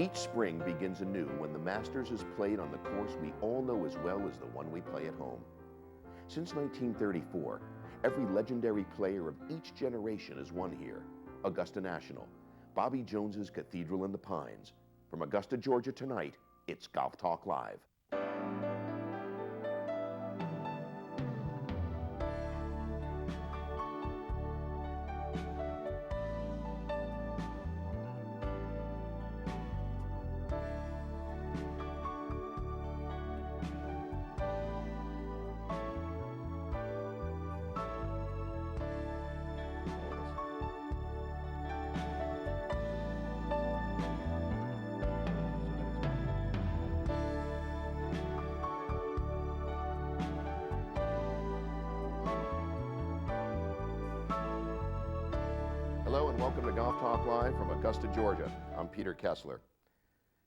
Each spring begins anew when the Masters is played on the course we all know as well as the one we play at home. Since 1934, every legendary player of each generation has won here. Augusta National, Bobby Jones's Cathedral in the Pines. From Augusta, Georgia tonight, it's Golf Talk Live. Hello and welcome to Golf Talk Live from Augusta, Georgia. I'm Peter Kessler.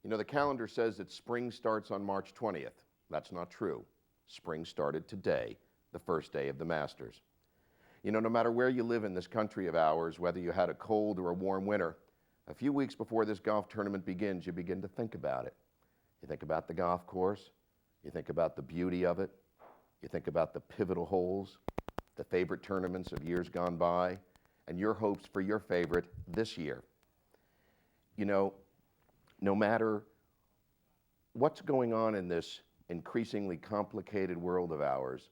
You know, the calendar says that spring starts on March 20th. That's not true. Spring started today, the first day of the Masters. You know, no matter where you live in this country of ours, whether you had a cold or a warm winter, a few weeks before this golf tournament begins, you begin to think about it. You think about the golf course, you think about the beauty of it, you think about the pivotal holes, the favorite tournaments of years gone by, and your hopes for your favorite this year. You know, no matter what's going on in this increasingly complicated world of ours,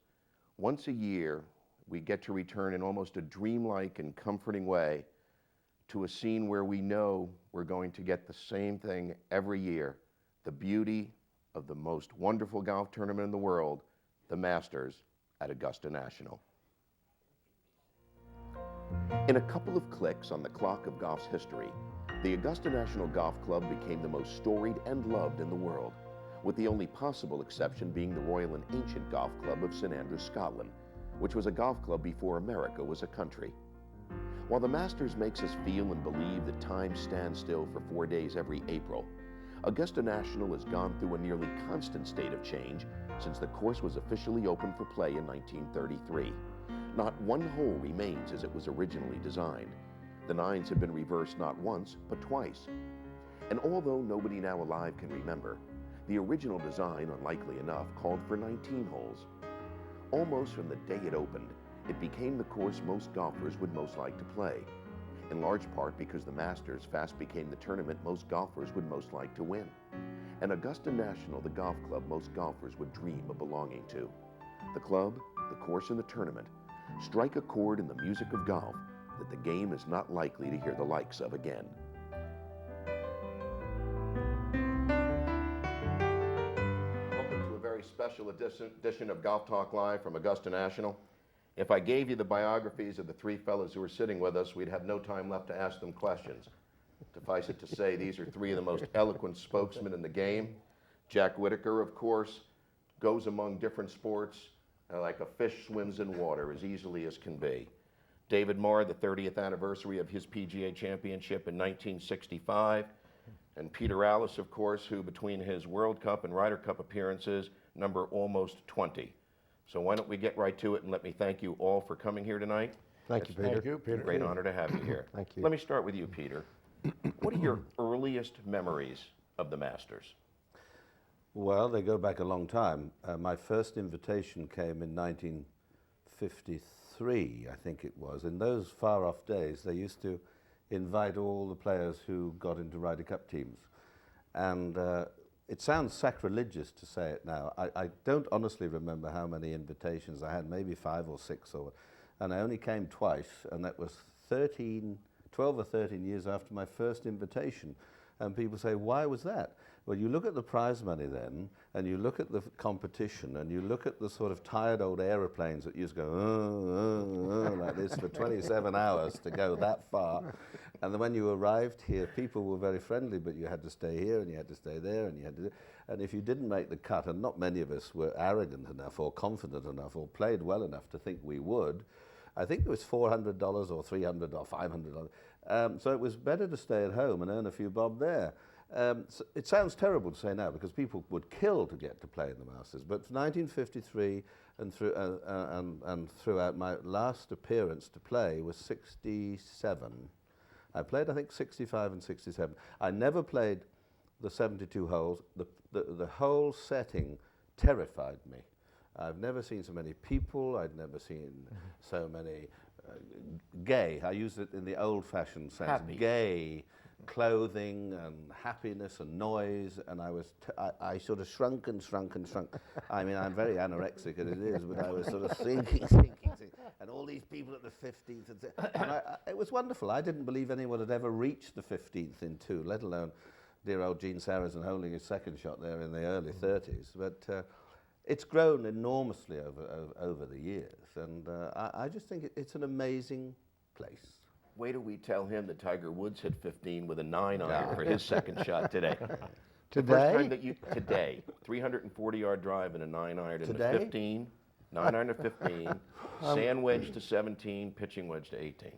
once a year we get to return in almost a dreamlike and comforting way to a scene where we know we're going to get the same thing every year, the beauty of the most wonderful golf tournament in the world, the Masters at Augusta National. In a couple of clicks on the clock of golf's history, the Augusta National Golf Club became the most storied and loved in the world, with the only possible exception being the Royal and Ancient Golf Club of St Andrews, Scotland, which was a golf club before America was a country. While the Masters makes us feel and believe that time stands still for 4 days every April, Augusta National has gone through a nearly constant state of change since the course was officially opened for play in 1933. Not one hole remains as it was originally designed. The nines have been reversed not once, but twice. And although nobody now alive can remember, the original design, unlikely enough, called for 19 holes. Almost from the day it opened, it became the course most golfers would most like to play, in large part because the Masters fast became the tournament most golfers would most like to win. And Augusta National, the golf club most golfers would dream of belonging to. The club, the course, and the tournament strike a chord in the music of golf that the game is not likely to hear the likes of again. Welcome to a very special edition of Golf Talk Live from Augusta National. If I gave you the biographies of the three fellows who are sitting with us, we'd have no time left to ask them questions. Suffice it to say, these are three of the most eloquent spokesmen in the game. Jack Whitaker, of course, goes among different sports like a fish swims in water as easily as can be. Dave Marr, the 30th anniversary of his PGA championship in 1965. And Peter Allis, of course, who between his World Cup and Ryder Cup appearances number almost 20. So why don't we get right to it and let me thank you all for coming here tonight. Thank you, Peter. Thank you, Peter. Great honor to have you here. Thank you. Let me start with you, Peter. What are your earliest memories of the Masters? Well, they go back a long time. My first invitation came in 1953, I think it was. In those far-off days, they used to invite all the players who got into Ryder Cup teams. And it sounds sacrilegious to say it now. I don't honestly remember how many invitations I had, maybe 5 or 6, and I only came twice, and that was 12 or 13 years after my first invitation. And people say, why was that? Well, you look at the prize money then, and you look at the competition, and you look at the sort of tired old aeroplanes that used to go like this for 27 hours to go that far. And then when you arrived here, people were very friendly, but you had to stay here, and you had to stay there, and you had to and if you didn't make the cut, and not many of us were arrogant enough or confident enough or played well enough to think we would, I think it was $400 or $300 or $500. So it was better to stay at home and earn a few bob there. So it sounds terrible to say now because people would kill to get to play in the Masters. But 1953 and throughout, my last appearance to play was 67. I played, I think, 65 and 67. I never played the 72 holes, the whole setting terrified me. I've never seen so many people, I'd never seen so many gay, I use it in the old-fashioned sense, Happy. gay clothing and happiness and noise, and I sort of shrunk and shrunk and shrunk. I mean, I'm very anorexic as it is, but I was sort of sinking, and all these people at the 15th, and it was wonderful. I didn't believe anyone had ever reached the 15th in two, let alone dear old Gene Sarazen holding his second shot there in the early 30s. But it's grown enormously over the years, and I just think it's an amazing place. Wait till we tell him that Tiger Woods hit 15 with a 9-iron for his second shot today. The first time that today, 340-yard drive and a 9-iron in the 15, 9-iron to 15, sand wedge to 17, pitching wedge to 18.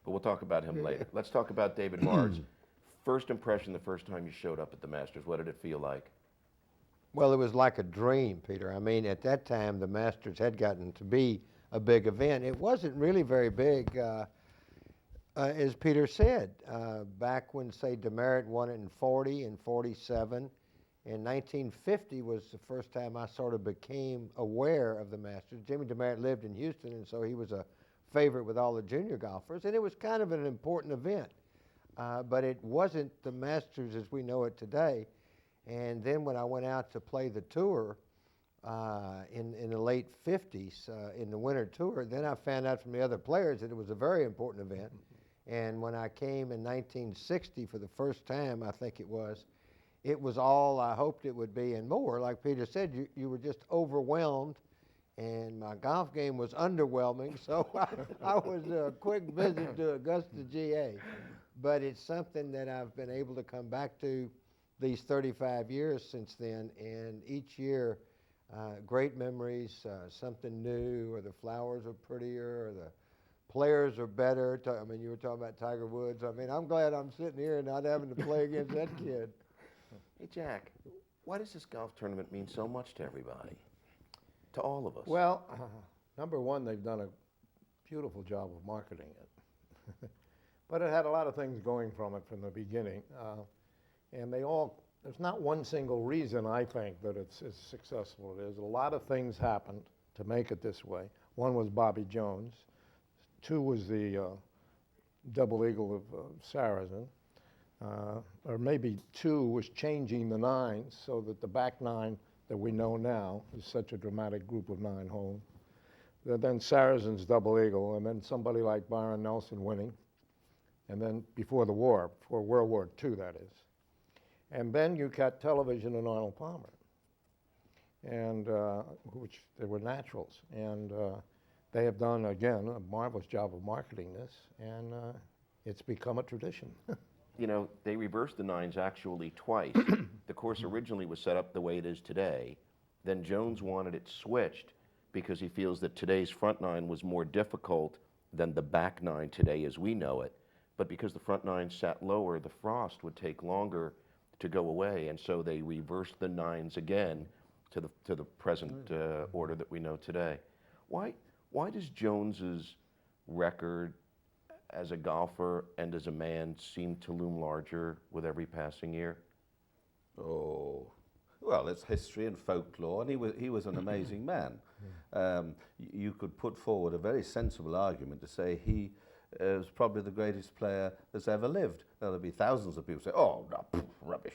But we'll talk about him later. Let's talk about David Marr's first impression the first time you showed up at the Masters. What did it feel like? Well, it was like a dream, Peter. I mean, at that time, the Masters had gotten to be a big event. It wasn't really very big, as Peter said, back when, say, DeMeritt won it in 40 and 47. In 1950 was the first time I sort of became aware of the Masters. Jimmy DeMeritt lived in Houston, and so he was a favorite with all the junior golfers, and it was kind of an important event. But it wasn't the Masters as we know it today. And then when I went out to play the tour in the late 50s, in the winter tour, then I found out from the other players that it was a very important event. And when I came in 1960 for the first time, I think it was all I hoped it would be and more. Like Peter said, you were just overwhelmed, and my golf game was underwhelming, so I was a quick visit to Augusta, GA. But it's something that I've been able to come back to these 35 years since then, and each year, great memories, something new, or the flowers are prettier, or the players are better. I mean, you were talking about Tiger Woods. I mean, I'm glad I'm sitting here and not having to play against that kid. Hey, Jack, why does this golf tournament mean so much to everybody, to all of us? Well, number one, they've done a beautiful job of marketing it. But it had a lot of things going from it from the beginning. And there's not one single reason, I think, that it's as successful as it is. A lot of things happened to make it this way. One was Bobby Jones. Two was the double eagle of Sarazen. Or maybe two was changing the nines so that the back nine that we know now is such a dramatic group of 9 holes. Then Sarazen's double eagle, and then somebody like Byron Nelson winning. And then before the war, before World War II, that is. And then you got television and Arnold Palmer, and which they were naturals. And they have done, again, a marvelous job of marketing this, and it's become a tradition. You know, they reversed the nines actually twice. The course originally was set up the way it is today. Then Jones wanted it switched because he feels that today's front nine was more difficult than the back nine today as we know it. But because the front nine sat lower, the frost would take longer to go away, and so they reversed the nines again to the present order that we know today. Why does Jones's record as a golfer and as a man seem to loom larger with every passing year? Oh, well, it's history and folklore, and he was an amazing man. You could put forward a very sensible argument to say he is probably the greatest player that's ever lived. Now, there'll be thousands of people say, oh, no, rubbish.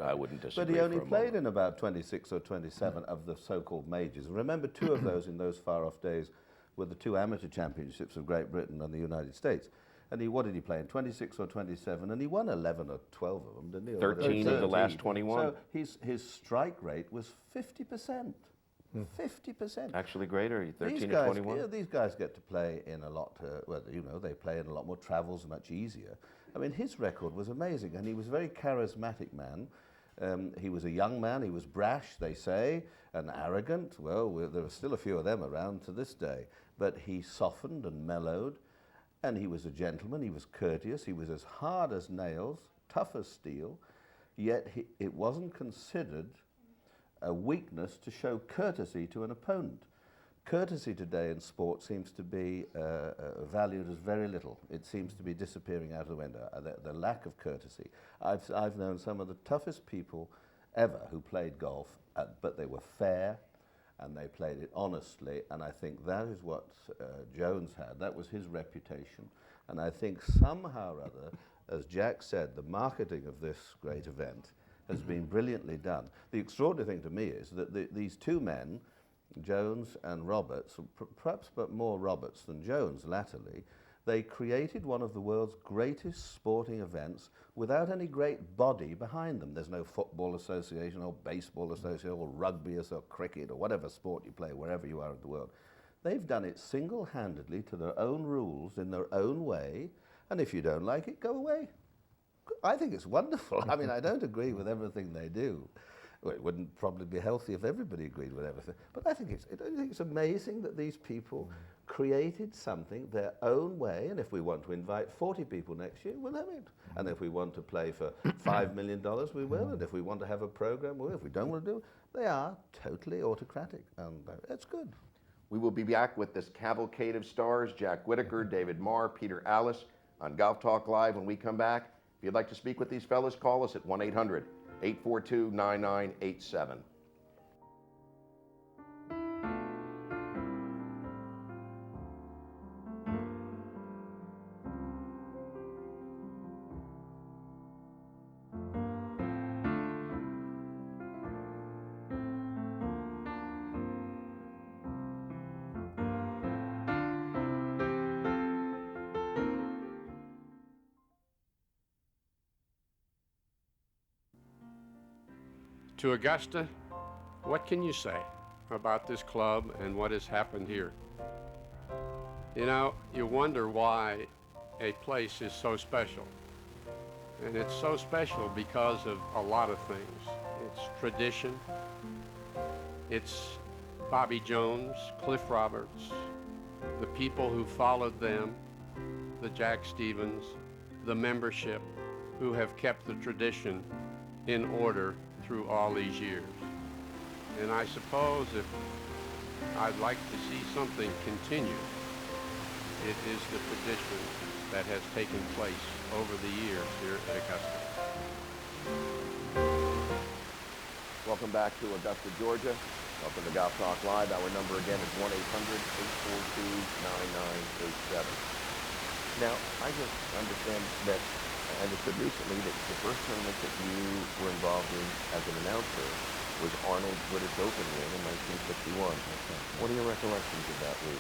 I wouldn't disagree. But he only played in about 26 or 27 of the so-called majors. Remember, 2 of those in those far-off days were the 2 amateur championships of Great Britain and the United States. And what did he play in? 26 or 27, and he won 11 or 12 of them, didn't he? 13 of the last 21. So his strike rate was 50%. 50%. Actually greater, 13 or 21. Yeah, these guys get to play in a lot, well, you know, they play in a lot more travels, much easier. I mean, his record was amazing, and he was a very charismatic man. He was a young man, he was brash, they say, and arrogant. Well, there are still a few of them around to this day. But he softened and mellowed, and he was a gentleman, he was courteous, he was as hard as nails, tough as steel, yet it wasn't considered a weakness to show courtesy to an opponent. Courtesy today in sport seems to be valued as very little. It seems to be disappearing out of the window, the lack of courtesy. I've known some of the toughest people ever who played golf, but they were fair and they played it honestly, and I think that is what Jones had. That was his reputation, and I think somehow or other, as Jack said, the marketing of this great event has been brilliantly done. The extraordinary thing to me is that these two men, Jones and Roberts, perhaps but more Roberts than Jones latterly, they created one of the world's greatest sporting events without any great body behind them. There's no football association or baseball association or rugby or cricket or whatever sport you play wherever you are in the world. They've done it single-handedly to their own rules in their own way, and if you don't like it, go away. I think it's wonderful. I mean, I don't agree with everything they do. Well, it wouldn't probably be healthy if everybody agreed with everything. But I think it's amazing that these people created something their own way, and if we want to invite 40 people next year, we'll have it. And if we want to play for $5 million, we will. And if we want to have a program, we will. If we don't want to do it, they are totally autocratic, and it's good. We will be back with this cavalcade of stars, Jack Whitaker, David Marr, Peter Allis, on Golf Talk Live. When we come back, if you'd like to speak with these fellas, call us at 1-800-842-9987. To Augusta, what can you say about this club and what has happened here? You know, you wonder why a place is so special. And it's so special because of a lot of things. It's tradition, it's Bobby Jones, Cliff Roberts, the people who followed them, the Jack Stevens, the membership who have kept the tradition in order through all these years. And I suppose if I'd like to see something continue, it is the tradition that has taken place over the years here at Augusta. Welcome back to Augusta, Georgia. Welcome to Golf Talk Live. Our number again is 1-800-842-9987. Now, I just understand that I understood recently that the first tournament that you were involved in as an announcer was Arnold's British Open win in 1961. What are your recollections of that week?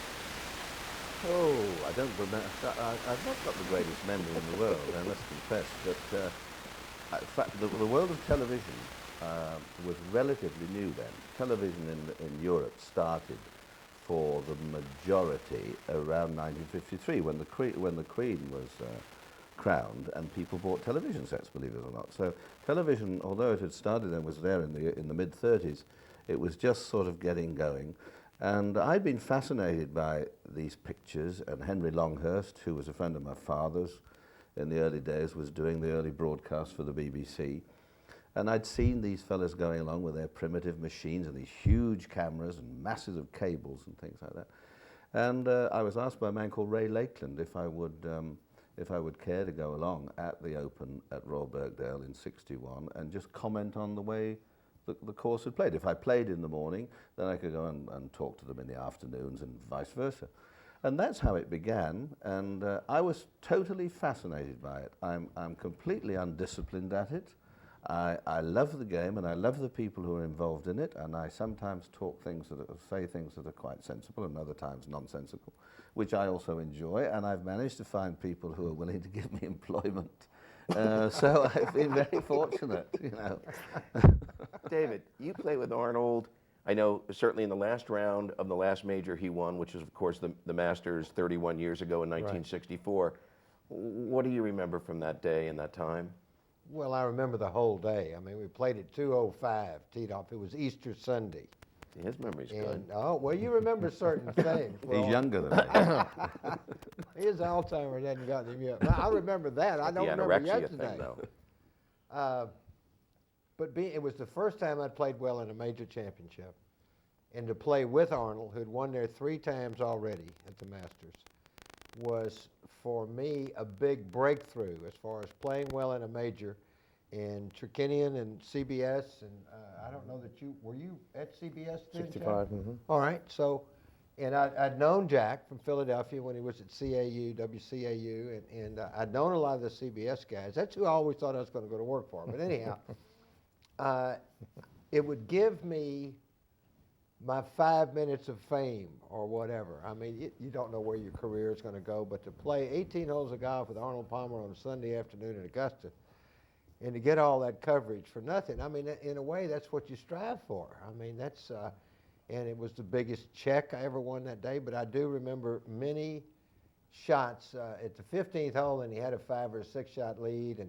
Oh, I don't remember. I've not got the greatest memory in the world, I must confess. But in fact, the world of television was relatively new then. Television in Europe started for the majority around 1953 when the Queen was crowned, and people bought television sets, believe it or not. So television, although it had started and was there in the mid-30s, it was just sort of getting going. And I'd been fascinated by these pictures, and Henry Longhurst, who was a friend of my father's in the early days, was doing the early broadcast for the BBC. And I'd seen these fellas going along with their primitive machines and these huge cameras and masses of cables and things like that. And I was asked by a man called Ray Lakeland if I would care to go along at the Open at Royal Birkdale in '61 and just comment on the way the course had played. If I played in the morning, then I could go and talk to them in the afternoons and vice versa. And that's how it began, and I was totally fascinated by it. I'm completely undisciplined at it. I love the game, and I love the people who are involved in it, and I sometimes say things that are quite sensible and other times nonsensical, which I also enjoy, and I've managed to find people who are willing to give me employment. So I've been very fortunate, you know. David, you play with Arnold. I know certainly in the last round of the last major he won, which was of course the Masters 31 years ago in 1964. Right. What do you remember from that day and that time? Well, I remember the whole day. I mean, we played at 2:05, teed off. It was Easter Sunday. His memory's good. Oh, well, you remember certain things. Well, he's younger than me. His Alzheimer's hadn't gotten him yet. I remember that. I don't remember yesterday. But it was the first time I'd played well in a major championship. and to play with Arnold, who'd won there 3 times already at the Masters, was for me a big breakthrough as far as playing well in a major. And Turkinian and CBS, and I don't know that were you at CBS then, 65. Jack? All right, so, and I'd known Jack from Philadelphia when he was at CAU, WCAU, and I'd known a lot of the CBS guys. That's who I always thought I was going to go to work for. But anyhow, it would give me my 5 minutes of fame or whatever. I mean, you don't know where your career is going to go, but to play 18 holes of golf with Arnold Palmer on a Sunday afternoon in Augusta, and to get all that coverage for nothing, I mean, in a way, that's what you strive for. I mean, that's, and it was the biggest check I ever won that day, but I do remember many shots at the 15th hole, and he had a 5 or 6 shot lead,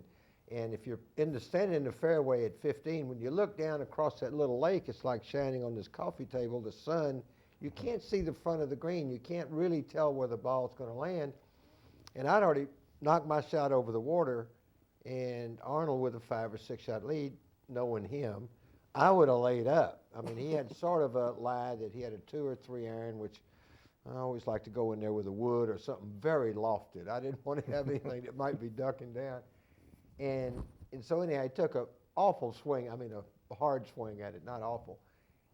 and if you're standing in the fairway at 15, when you look down across that little lake, it's like shining on this coffee table, the sun, you can't see the front of the green, you can't really tell where the ball's going to land, and I'd already knocked my shot over the water, and Arnold with a 5 or 6 shot lead, knowing him, I would have laid up. I mean, he had sort of a lie that he had a 2 or 3 iron, which I always like to go in there with a wood or something very lofted. I didn't want to have anything that might be ducking down. And so anyhow, he took an awful swing, I mean a hard swing at it, not awful.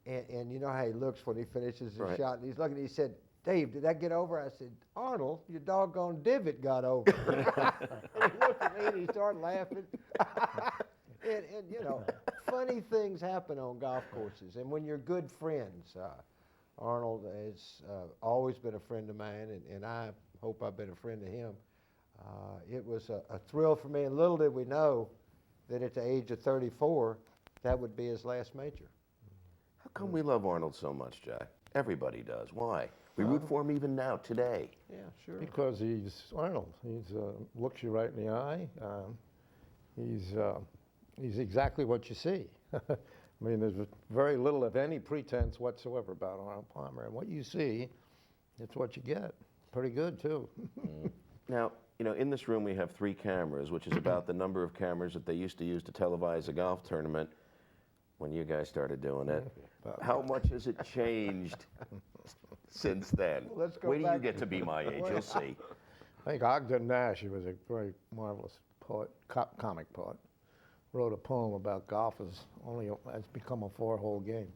And you know how he looks when he finishes his Right. shot, and he's looking, he said, "Dave, did that get over?" I said, "Arnold, your doggone divot got over." And he looked at me and he started laughing. and you know, funny things happen on golf courses. And when you're good friends, Arnold has always been a friend of mine, and I hope I've been a friend to him. It was a thrill for me, and little did we know that at the age of 34, that would be his last major. How come we love Arnold so much, Jack? Everybody does. Why? We root for him even now, today. Yeah, sure. Because he's Arnold. He's looks you right in the eye. He's exactly what you see. I mean, there's very little, if any, pretense whatsoever about Arnold Palmer. And what you see, it's what you get. Pretty good, too. Now, you know, in this room we have 3 cameras, which is about the number of cameras that they used to use to televise a golf tournament when you guys started doing it. How much has it changed since then? Well, let's go Wait till you back get to be my age, you'll see. I think Ogden Nash, he was a very marvelous poet, comic poet, wrote a poem about golf it's become a 4-hole game.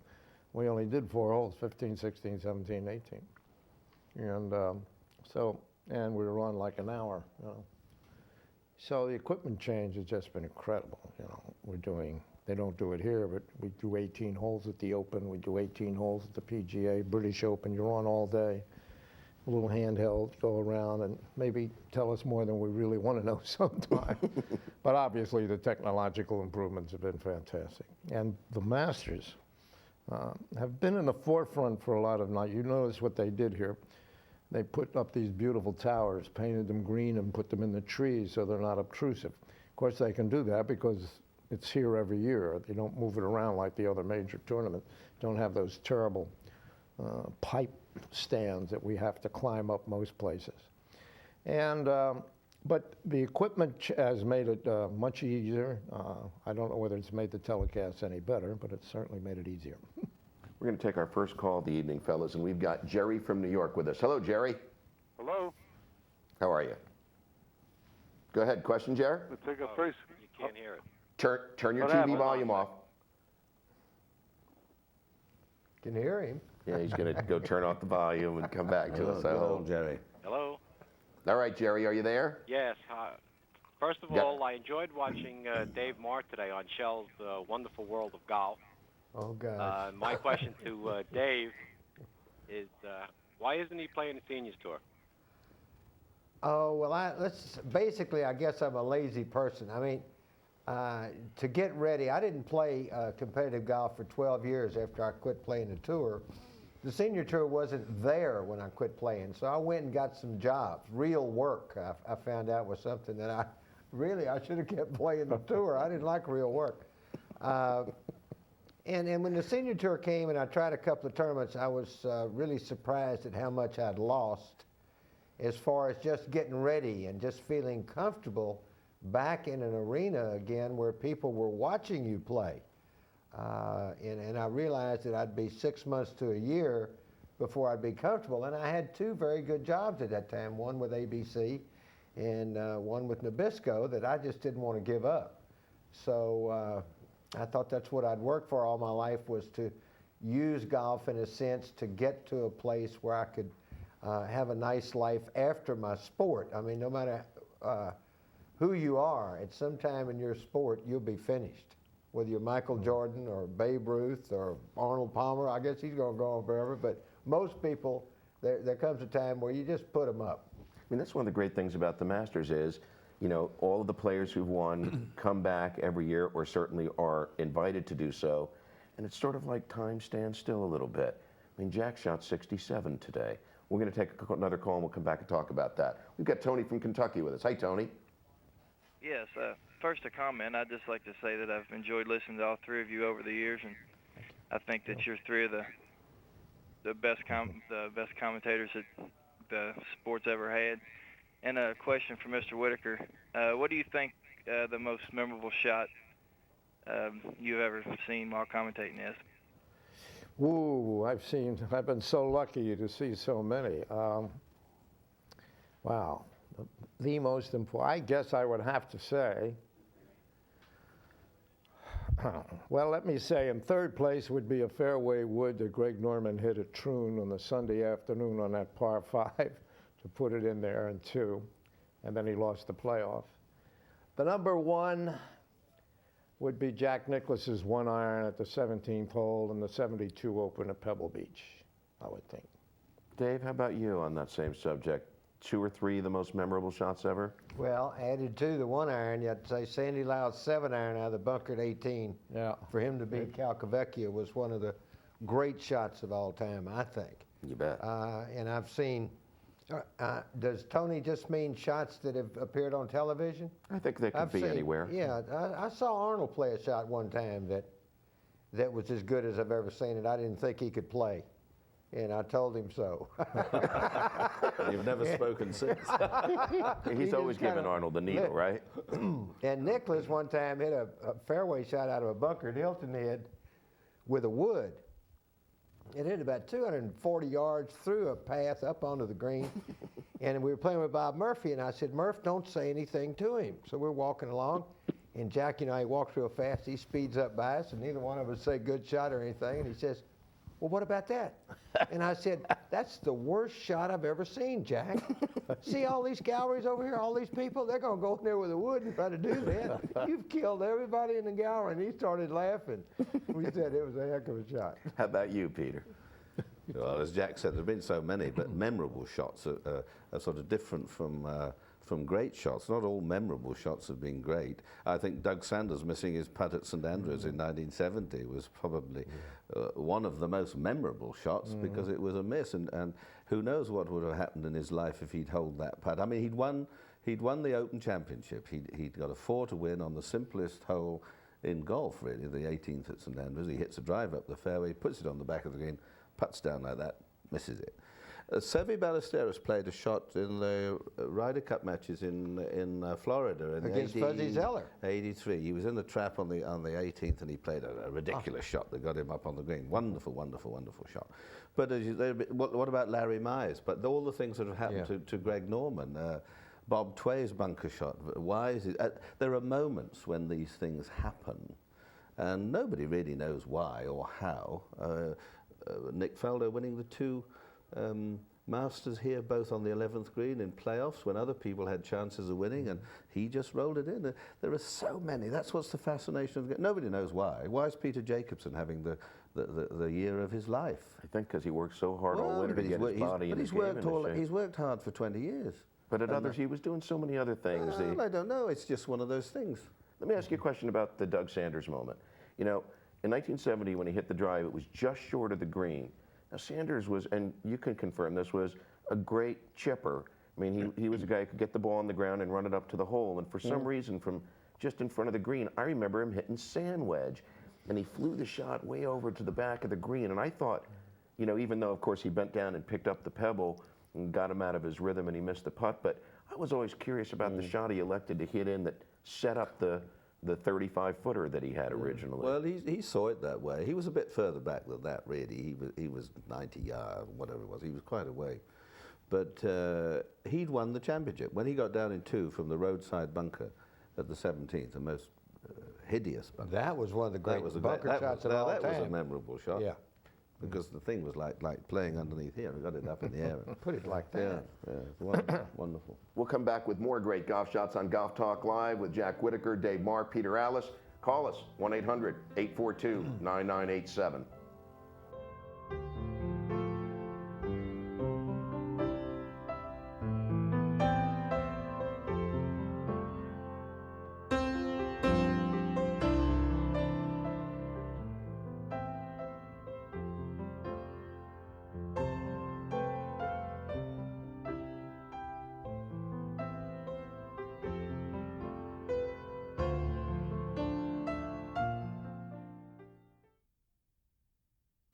We only did 4 holes, 15, 16, 17, 18. And we were on like an hour, you know. So the equipment change has just been incredible, you know. They don't do it here, but we do 18 holes at the Open, we do 18 holes at the PGA, British Open, you're on all day. A little handheld, go around and maybe tell us more than we really want to know sometimes. But obviously the technological improvements have been fantastic. And the Masters have been in the forefront for a lot of night. You notice what they did here. They put up these beautiful towers, painted them green and put them in the trees so they're not obtrusive. Of course they can do that because it's here every year. They don't move it around like the other major tournaments. Don't have those terrible pipe stands that we have to climb up most places. And but the equipment has made it much easier. I don't know whether it's made the telecast any better, but it's certainly made it easier. We're going to take our first call of the evening, fellas, and we've got Jerry from New York with us. Hello, Jerry. Hello. How are you? Go ahead. Question, Jerry? Let's take a first. You can't hear it. Turn your What TV happened? volume off. Can hear him. Yeah, he's going to go turn off the volume and come back to us. I Hello, hope. Jerry. Hello? All right, Jerry, are you there? Yes. First of Yep. all, I enjoyed watching Dave Marr today on Shell's Wonderful World of Golf. Oh, God. My question to Dave is, why isn't he playing the Seniors Tour? Oh, well, basically, I guess I'm a lazy person. I mean, to get ready, I didn't play competitive golf for 12 years after I quit playing the tour. The Senior Tour wasn't there when I quit playing, so I went and got some jobs. Real work, I found out, was something that I should have kept playing the tour. I didn't like real work. And when the Senior Tour came and I tried a couple of tournaments, I was really surprised at how much I'd lost as far as just getting ready and just feeling comfortable back in an arena again where people were watching you play. And I realized that I'd be 6 months to a year before I'd be comfortable. And I had two very good jobs at that time, one with ABC and one with Nabisco, that I just didn't want to give up. So I thought that's what I'd worked for all my life, was to use golf in a sense to get to a place where I could have a nice life after my sport. I mean, no matter who you are, at some time in your sport, you'll be finished. Whether you're Michael Jordan or Babe Ruth or Arnold Palmer, I guess he's going to go on forever, but most people, there comes a time where you just put them up. I mean, that's one of the great things about the Masters is, you know, all of the players who've won come back every year, or certainly are invited to do so, and it's sort of like time stands still a little bit. I mean, Jack shot 67 today. We're going to take another call and we'll come back and talk about that. We've got Tony from Kentucky with us. Hi, Tony. Yes, first a comment. I'd just like to say that I've enjoyed listening to all three of you over the years, and I think that you're three of the best commentators that the sport's ever had. And a question for Mr. Whitaker. What do you think the most memorable shot you've ever seen while commentating is? Ooh, I've been so lucky to see so many. Wow. The most important, I guess I would have to say, well, let me say in third place would be a fairway wood that Greg Norman hit at Troon on the Sunday afternoon on that par 5 to put it in there in 2, and then he lost the playoff. The number one would be Jack Nicklaus's 1-iron at the 17th hole in the 72 Open at Pebble Beach, I would think. Dave, how about you on that same subject? 2 or 3 of the most memorable shots ever? Well, added to the 1-iron, you have to say Sandy Lyle's 7-iron out of the bunker at 18. Yeah. For him to beat Calcavecchia was one of the great shots of all time, I think. You bet. And I've seen, does Tony just mean shots that have appeared on television? I think they could be anywhere. Yeah, I saw Arnold play a shot one time that was as good as I've ever seen it. I didn't think he could play, and I told him so. You've never spoken since. He's always given Arnold the needle, right? And Nicklaus one time hit a fairway shot out of a bunker at Hilton Head with a wood. It hit about 240 yards through a path up onto the green. And we were playing with Bob Murphy, and I said, Murph, don't say anything to him. So we're walking along, and Jack, you know, he walks real fast. He speeds up by us, and neither one of us say good shot or anything. And he says, well, what about that? And I said, that's the worst shot I've ever seen, Jack. See all these galleries over here, all these people? They're going to go in there with a wood and try to do that. You've killed everybody in the gallery. And he started laughing. We said it was a heck of a shot. How about you, Peter? Well, as Jack said, there have been so many, but memorable shots are sort of different from great shots. Not all memorable shots have been great. I think Doug Sanders missing his putt at St Andrews in 1970 was probably one of the most memorable shots because it was a miss, and who knows what would have happened in his life if he'd held that putt. I mean, he'd won the Open Championship. He'd got a 4 to win on the simplest hole in golf, really, the 18th at St Andrews. He hits a drive up the fairway, puts it on the back of the green, puts down like that, misses it. Seve Ballesteros played a shot in the Ryder Cup matches in Florida in Against Fuzzy Zeller. 83. He was in the trap on the 18th, and he played a ridiculous shot that got him up on the green. Wonderful, wonderful, wonderful shot. But what about Larry Mize? But all the things that have happened to Greg Norman, Bob Tway's bunker shot. Why is it? There are moments when these things happen, and nobody really knows why or how. Nick Faldo winning the 2 Masters here, both on the 11th green in playoffs when other people had chances of winning, and he just rolled it in. There are so many. That's what's the fascination of it. Nobody knows why. Why is Peter Jacobsen having the year of his life? I think because he worked so hard all winter to get his body in his game. He's worked hard for 20 years. But at others, he was doing so many other things. Well, I don't know. It's just one of those things. Let me ask you a question about the Doug Sanders moment. You know, in 1970, when he hit the drive, it was just short of the green. Now, Sanders was, and you can confirm this, was a great chipper. I mean, he was a guy who could get the ball on the ground and run it up to the hole. And for some reason, from just in front of the green, I remember him hitting sand wedge. And he flew the shot way over to the back of the green. And I thought, you know, even though, of course, he bent down and picked up the pebble and got him out of his rhythm and he missed the putt, but I was always curious about the shot he elected to hit in that set up the the 35-footer that he had originally. Well, he saw it that way. He was a bit further back than that, really. He was 90 yards, whatever it was. He was quite away. But he'd won the championship. When he got down in 2 from the roadside bunker at the 17th, the most hideous bunker. That was one of the great bunker shots of all time. That was a memorable shot. Yeah. Because the thing was like playing underneath here. We got it up in the air. Put it like that. Yeah, wonderful, wonderful. We'll come back with more great golf shots on Golf Talk Live with Jack Whitaker, Dave Marr, Peter Allis. Call us, 1-800-842-9987.